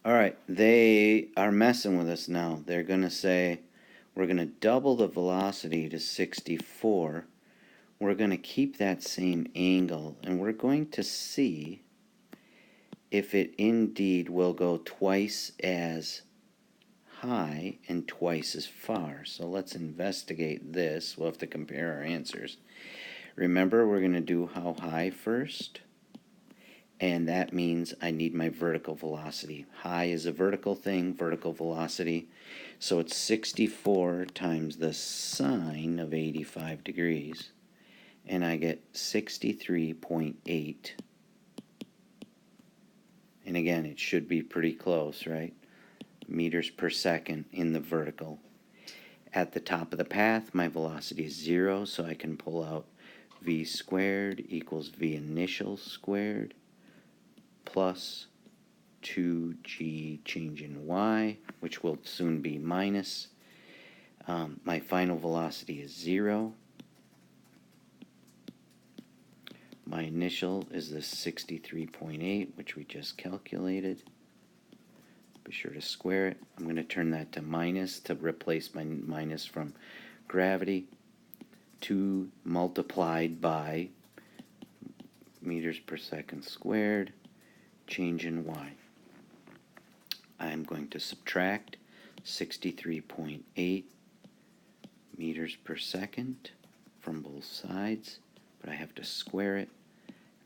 Alright, they are messing with us now. They're going to say we're going to double the velocity to 64. We're going to keep that same angle, and we're going to see if it indeed will go twice as high and twice as far. So let's investigate this. We'll have to compare our answers. Remember, we're going to do how high first, and that means I need my vertical velocity. High is a vertical thing, vertical velocity. So it's 64 times the sine of 85 degrees, and I get 63.8. And again, it should be pretty close, right? Meters per second in the vertical. At the top of the path, my velocity is 0, so I can pull out v squared equals v initial squared plus 2g change in y, which will soon be minus. My final velocity is 0. My initial is the 63.8, which we just calculated. Be sure to square it. I'm going to turn that to minus to replace my minus from gravity. 2 multiplied by meters per second squared, change in y. I'm going to subtract 63.8 meters per second from both sides, but I have to square it,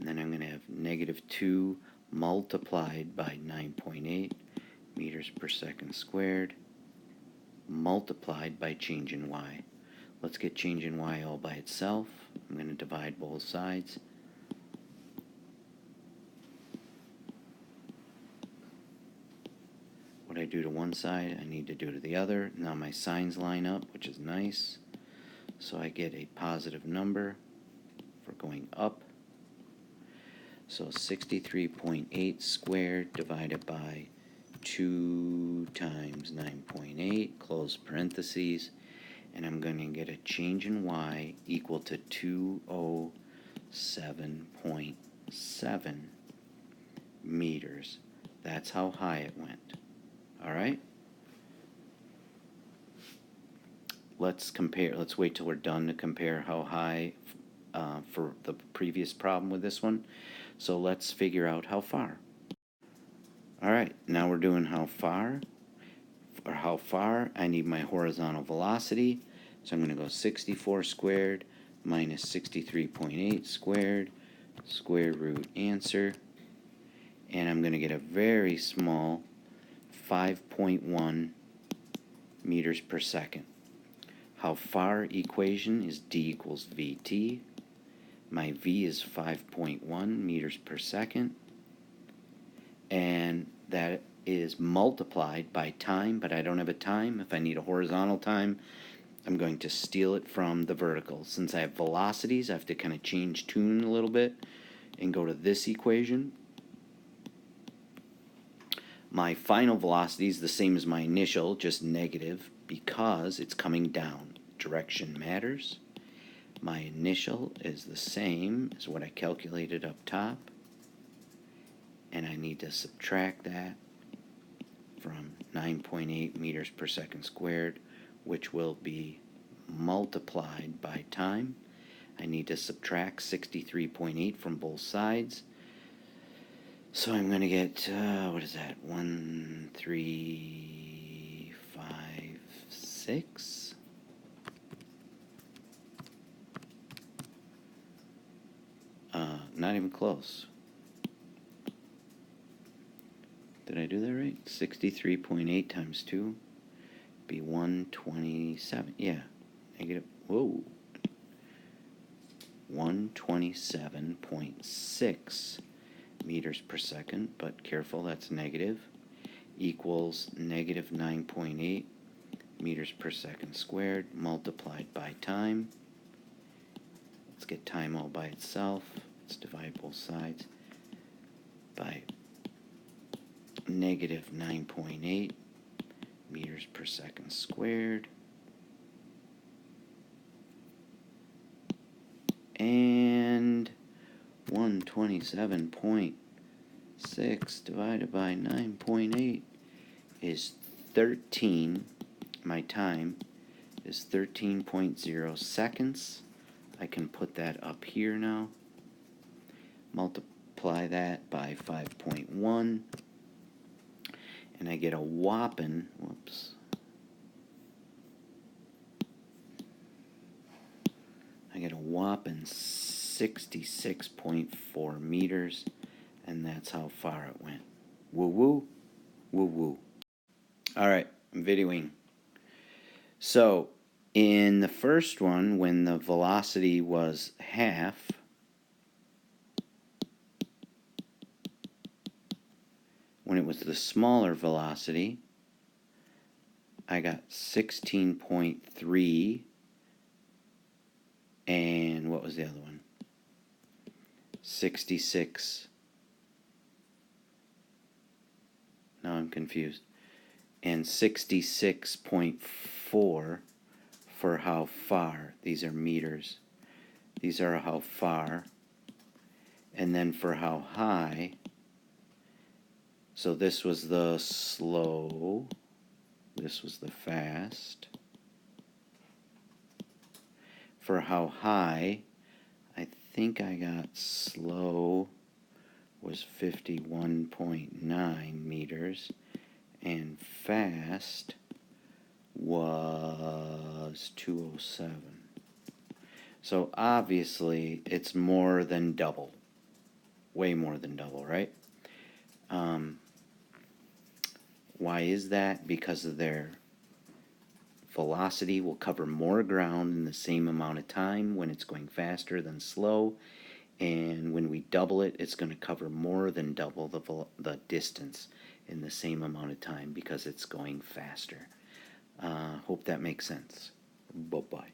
and then I'm going to have negative 2 multiplied by 9.8 meters per second squared multiplied by change in y. Let's get change in y all by itself. I'm going to divide both sides. What I do to one side, I need to do to the other. Now my signs line up, which is nice. So I get a positive number for going up. So 63.8 squared divided by 2 times 9.8, close parentheses, and I'm going to get a change in y equal to 207.7 meters. That's how high it went. Alright? Let's compare. Let's wait till we're done to compare how high for the previous problem with this one. So let's figure out how far. Alright, now we're doing how far. For how far, I need my horizontal velocity. So I'm going to go 64 squared minus 63.8 squared, square root answer. And I'm going to get a very small 5.1 meters per second. How far equation is d equals vt. My v is 5.1 meters per second. And that is multiplied by time, but I don't have a time. If I need a horizontal time, I'm going to steal it from the vertical. Since I have velocities, I have to kind of change tune a little bit and go to this equation. My final velocity is the same as my initial, just negative, because it's coming down. Direction matters. My initial is the same as what I calculated up top, and I need to subtract that from 9.8 meters per second squared, which will be multiplied by time. I need to subtract 63.8 from both sides. So I'm going to get, what is that? 1, 3, 5, 6. Not even close. Did I do that right? 63.8 times 2 be 127. Yeah, negative, whoa. 127.6 meters per second, but careful, that's negative, equals negative 9.8 meters per second squared multiplied by time. Let's get time all by itself. Let's divide both sides by negative 9.8 meters per second squared. And 127.6 6 divided by 9.8 is 13. My time is 13.0 seconds. I can put that up here now. Multiply that by 5.1. And I get a whopping, whoops. I get a whopping 66.4 meters. And that's how far it went. Woo woo, woo woo. Alright, I'm videoing. So, in the first one, when the velocity was half, when it was the smaller velocity, I got 16.3, and what was the other one? 66. Now I'm confused. And 66.4 for how far. These are meters. These are how far. And then for how high. So this was the slow. This was the fast. For how high, I think I got slow was 51.9 meters. And fast was 207. So obviously it's more than double. Way more than double, right? Why is that? Because of their velocity will cover more ground in the same amount of time when it's going faster than slow. And when we double it, it's going to cover more than double the distance in the same amount of time because it's going faster. Hope that makes sense. Bye-bye.